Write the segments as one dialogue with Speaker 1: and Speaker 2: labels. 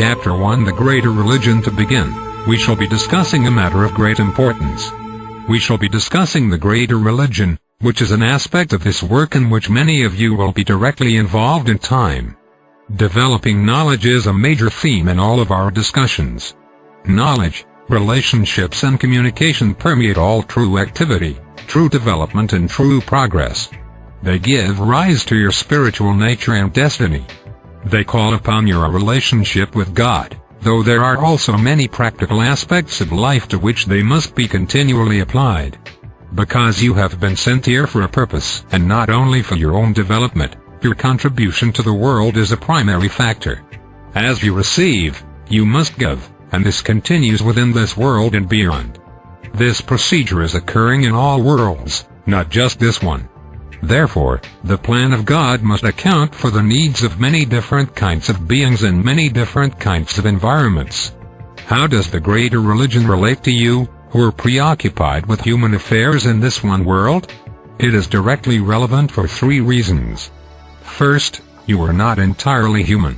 Speaker 1: Chapter 1, The Greater Religion. To begin, we shall be discussing a matter of great importance. We shall be discussing the greater religion, which is an aspect of this work in which many of you will be directly involved in time. Developing knowledge is a major theme in all of our discussions. Knowledge, relationships and communication permeate all true activity, true development and true progress. They give rise to your spiritual nature and destiny. They call upon your relationship with God, though there are also many practical aspects of life to which they must be continually applied. Because you have been sent here for a purpose, and not only for your own development, your contribution to the world is a primary factor. As you receive, you must give, and this continues within this world and beyond. This procedure is occurring in all worlds, not just this one. Therefore, the plan of God must account for the needs of many different kinds of beings in many different kinds of environments. How does the greater religion relate to you, who are preoccupied with human affairs in this one world? It is directly relevant for 3 reasons. First, you are not entirely human.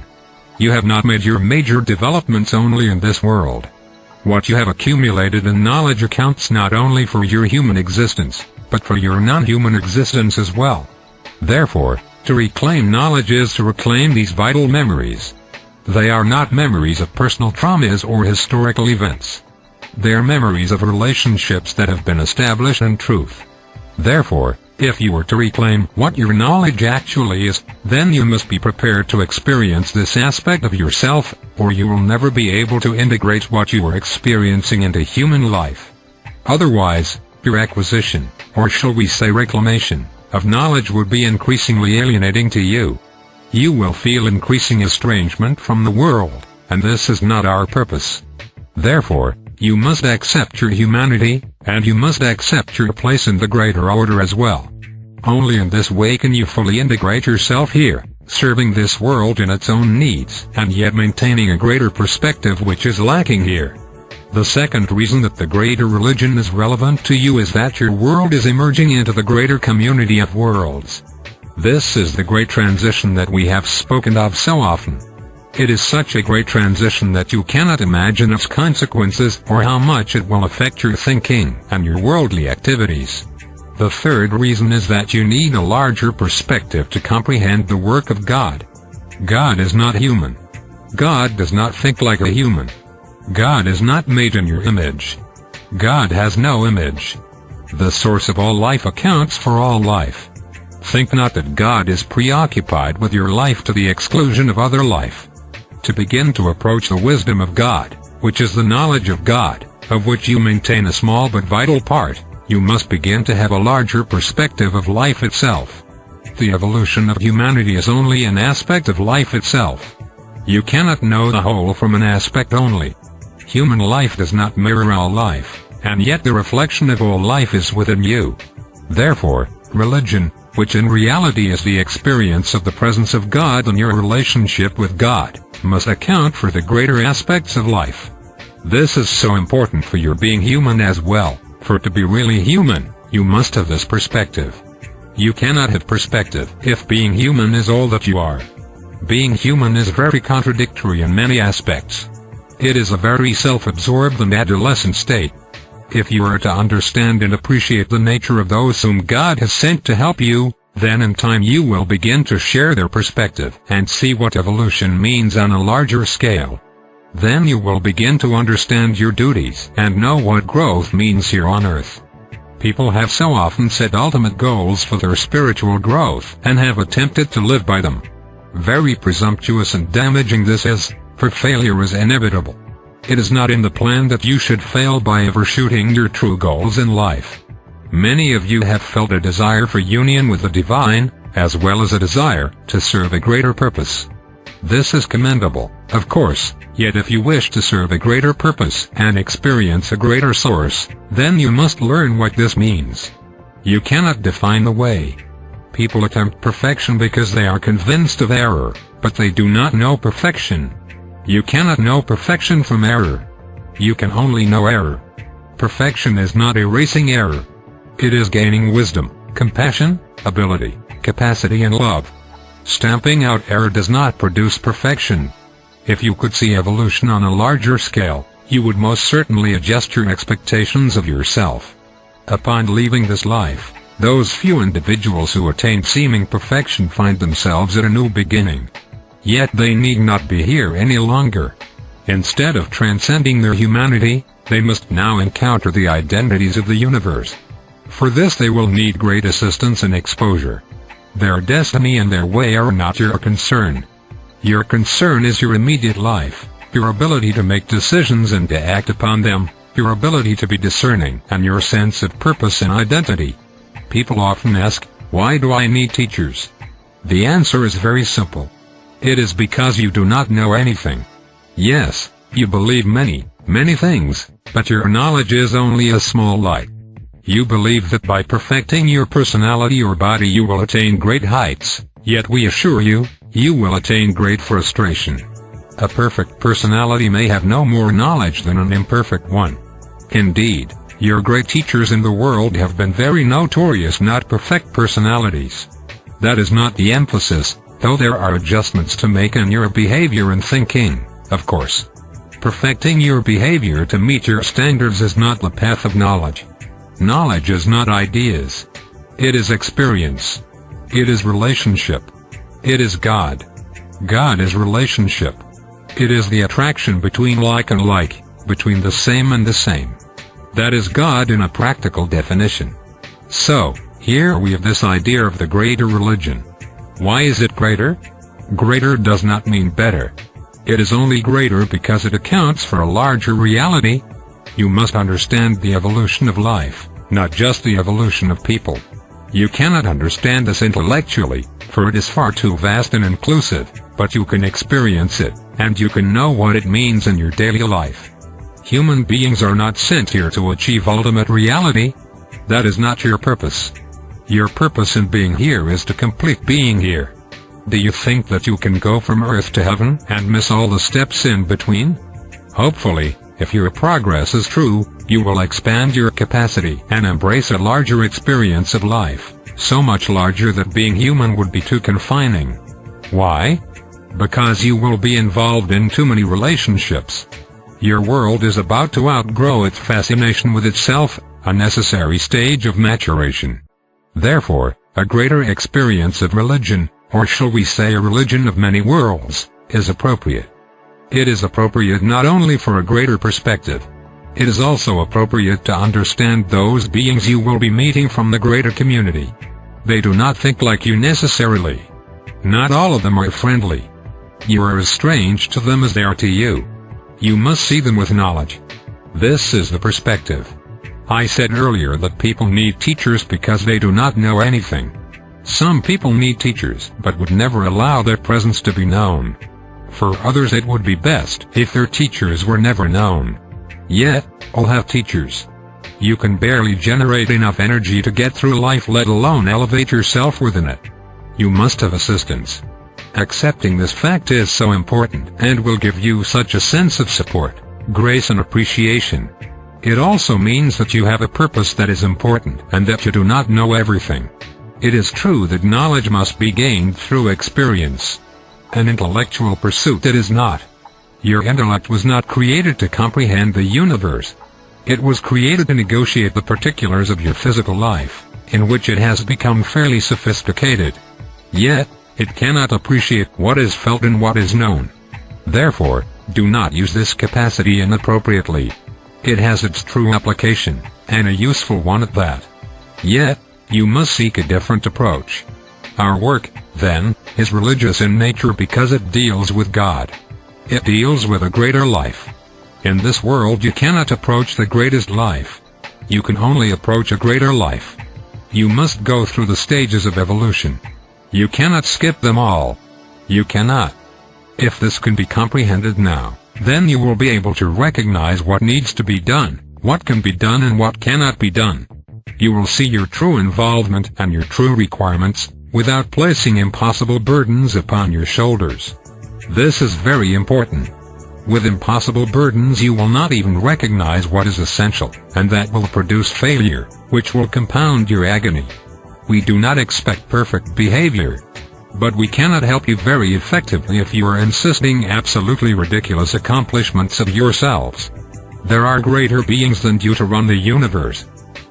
Speaker 1: You have not made your major developments only in this world. What you have accumulated in knowledge accounts not only for your human existence, but for your non-human existence as well. Therefore, to reclaim knowledge is to reclaim these vital memories. They are not memories of personal traumas or historical events. They are memories of relationships that have been established in truth. Therefore, if you are to reclaim what your knowledge actually is, then you must be prepared to experience this aspect of yourself, or you will never be able to integrate what you are experiencing into human life. Otherwise, your acquisition, or shall we say reclamation, of knowledge would be increasingly alienating to you. You will feel increasing estrangement from the world, and this is not our purpose. Therefore, you must accept your humanity, and you must accept your place in the greater order as well. Only in this way can you fully integrate yourself here, serving this world in its own needs, and yet maintaining a greater perspective which is lacking here. The second reason that the greater religion is relevant to you is that your world is emerging into the greater community of worlds. This is the great transition that we have spoken of so often. It is such a great transition that you cannot imagine its consequences or how much it will affect your thinking and your worldly activities. The third reason is that you need a larger perspective to comprehend the work of God. God is not human. God does not think like a human. God is not made in your image. God has no image. The source of all life accounts for all life. Think not that God is preoccupied with your life to the exclusion of other life. To begin to approach the wisdom of God, which is the knowledge of God, of which you maintain a small but vital part, you must begin to have a larger perspective of life itself. The evolution of humanity is only an aspect of life itself. You cannot know the whole from an aspect only. Human life does not mirror all life, and yet the reflection of all life is within you. Therefore, religion, which in reality is the experience of the presence of God and your relationship with God, must account for the greater aspects of life. This is so important for your being human as well, for to be really human, you must have this perspective. You cannot have perspective if being human is all that you are. Being human is very contradictory in many aspects. It is a very self-absorbed and adolescent state. If you are to understand and appreciate the nature of those whom God has sent to help you, then in time you will begin to share their perspective and see what evolution means on a larger scale. Then you will begin to understand your duties and know what growth means here on earth. People have so often set ultimate goals for their spiritual growth and have attempted to live by them. Very presumptuous and damaging this is, for failure is inevitable. It is not in the plan that you should fail by overshooting your true goals in life. Many of you have felt a desire for union with the divine, as well as a desire to serve a greater purpose. This is commendable, of course, yet if you wish to serve a greater purpose and experience a greater source, then you must learn what this means. You cannot define the way. People attempt perfection because they are convinced of error, but they do not know perfection. You cannot know perfection from error. You can only know error. Perfection is not erasing error. It is gaining wisdom, compassion, ability, capacity and love. Stamping out error does not produce perfection. If you could see evolution on a larger scale, you would most certainly adjust your expectations of yourself. Upon leaving this life, those few individuals who attain seeming perfection find themselves at a new beginning. Yet they need not be here any longer. Instead of transcending their humanity, they must now encounter the identities of the universe. For this they will need great assistance and exposure. Their destiny and their way are not your concern. Your concern is your immediate life, your ability to make decisions and to act upon them, your ability to be discerning, and your sense of purpose and identity. People often ask, why do I need teachers? The answer is very simple. It is because you do not know anything. Yes, you believe many things, but your knowledge is only a small light. You believe that by perfecting your personality or body you will attain great heights, yet we assure you, you will attain great frustration. A perfect personality may have no more knowledge than an imperfect one. Indeed, your great teachers in the world have been very notorious not perfect personalities. That is not the emphasis, though there are adjustments to make in your behavior and thinking, of course. Perfecting your behavior to meet your standards is not the path of knowledge. Knowledge is not ideas. It is experience. It is relationship. It is God. God is relationship. It is the attraction between like and like, between the same and the same. That is God in a practical definition. So, here we have this idea of the greater religion. Why is it greater? Greater does not mean better. It is only greater because it accounts for a larger reality. You must understand the evolution of life, not just the evolution of people. You cannot understand this intellectually, for it is far too vast and inclusive, but you can experience it, and you can know what it means in your daily life. Human beings are not sent here to achieve ultimate reality. That is not your purpose. Your purpose in being here is to complete being here. Do you think that you can go from earth to heaven and miss all the steps in between? Hopefully, if your progress is true, you will expand your capacity and embrace a larger experience of life, so much larger that being human would be too confining. Why? Because you will be involved in too many relationships. Your world is about to outgrow its fascination with itself, a necessary stage of maturation. Therefore, a greater experience of religion, or shall we say a religion of many worlds, is appropriate. It is appropriate not only for a greater perspective. It is also appropriate to understand those beings you will be meeting from the greater community. They do not think like you necessarily. Not all of them are friendly. You are as strange to them as they are to you. You must see them with knowledge. This is the perspective. I said earlier that people need teachers because they do not know anything. Some people need teachers but would never allow their presence to be known. For others it would be best if their teachers were never known. Yet, all have teachers. You can barely generate enough energy to get through life, let alone elevate yourself within it. You must have assistance. Accepting this fact is so important and will give you such a sense of support, grace and appreciation. It also means that you have a purpose that is important and that you do not know everything. It is true that knowledge must be gained through experience. An intellectual pursuit it is not. Your intellect was not created to comprehend the universe. It was created to negotiate the particulars of your physical life, in which it has become fairly sophisticated. Yet, it cannot appreciate what is felt and what is known. Therefore, do not use this capacity inappropriately. It has its true application, and a useful one at that. Yet, you must seek a different approach. Our work, then, is religious in nature because it deals with God. It deals with a greater life. In this world you cannot approach the greatest life. You can only approach a greater life. You must go through the stages of evolution. You cannot skip them all. You cannot. If this can be comprehended now, then you will be able to recognize what needs to be done, what can be done and what cannot be done. You will see your true involvement and your true requirements, without placing impossible burdens upon your shoulders. This is very important. With impossible burdens you will not even recognize what is essential, and that will produce failure, which will compound your agony. We do not expect perfect behavior. But we cannot help you very effectively if you are insisting absolutely ridiculous accomplishments of yourselves. There are greater beings than you to run the universe.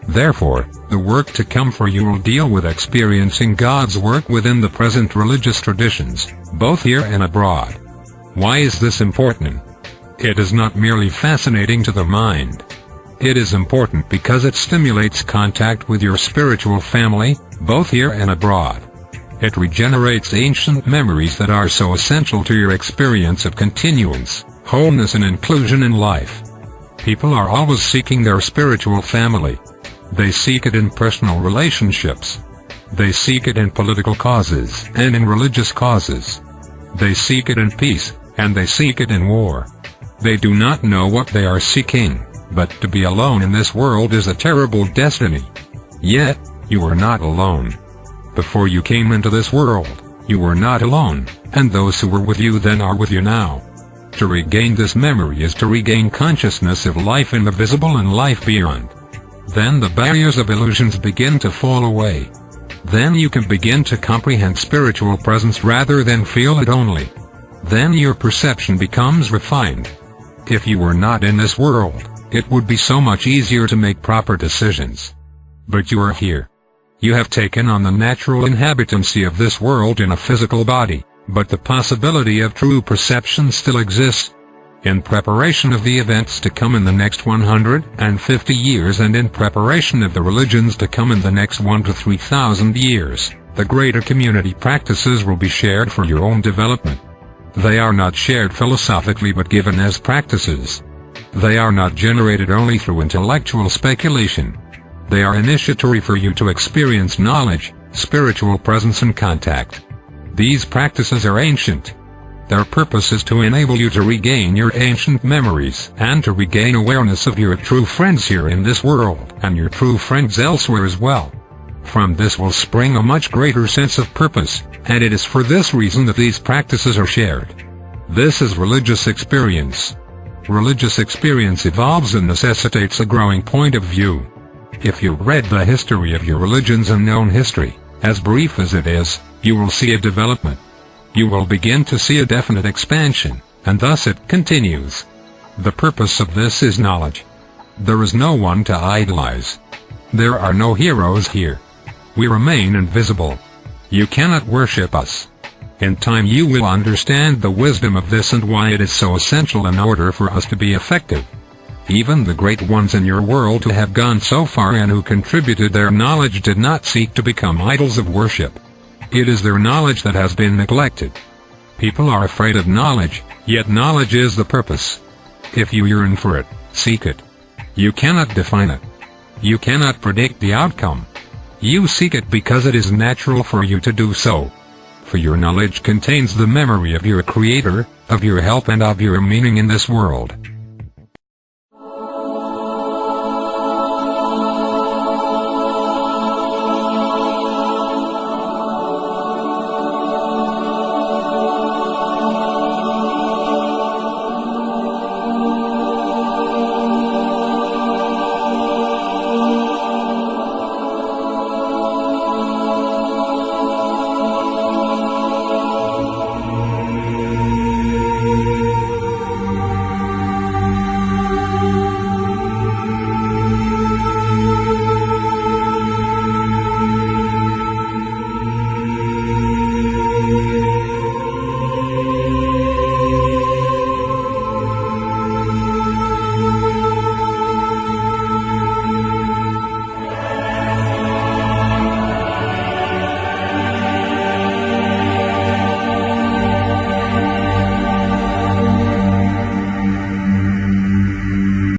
Speaker 1: Therefore, the work to come for you will deal with experiencing God's work within the present religious traditions, both here and abroad. Why is this important? It is not merely fascinating to the mind. It is important because it stimulates contact with your spiritual family, both here and abroad. It regenerates ancient memories that are so essential to your experience of continuance, wholeness and inclusion in life. People are always seeking their spiritual family. They seek it in personal relationships. They seek it in political causes and in religious causes. They seek it in peace, and they seek it in war. They do not know what they are seeking, but to be alone in this world is a terrible destiny. Yet, you are not alone. Before you came into this world, you were not alone, and those who were with you then are with you now. To regain this memory is to regain consciousness of life in the visible and life beyond. Then the barriers of illusions begin to fall away. Then you can begin to comprehend spiritual presence rather than feel it only. Then your perception becomes refined. If you were not in this world, it would be so much easier to make proper decisions. But you are here. You have taken on the natural inhabitancy of this world in a physical body, but the possibility of true perception still exists. In preparation of the events to come in the next 150 years and in preparation of the religions to come in the next 1 to 3,000 years, the greater community practices will be shared for your own development. They are not shared philosophically but given as practices. They are not generated only through intellectual speculation. They are initiatory for you to experience knowledge, spiritual presence and contact. These practices are ancient. Their purpose is to enable you to regain your ancient memories and to regain awareness of your true friends here in this world and your true friends elsewhere as well. From this will spring a much greater sense of purpose, and it is for this reason that these practices are shared. This is religious experience. Religious experience evolves and necessitates a growing point of view. If you read the history of your religion's unknown history, as brief as it is, you will see a development. You will begin to see a definite expansion, and thus it continues. The purpose of this is knowledge. There is no one to idolize. There are no heroes here. We remain invisible. You cannot worship us. In time you will understand the wisdom of this and why it is so essential in order for us to be effective. Even the great ones in your world who have gone so far and who contributed their knowledge did not seek to become idols of worship. It is their knowledge that has been neglected. People are afraid of knowledge, yet knowledge is the purpose. If you yearn for it, seek it. You cannot define it. You cannot predict the outcome. You seek it because it is natural for you to do so. For your knowledge contains the memory of your Creator, of your help and of your meaning in this world.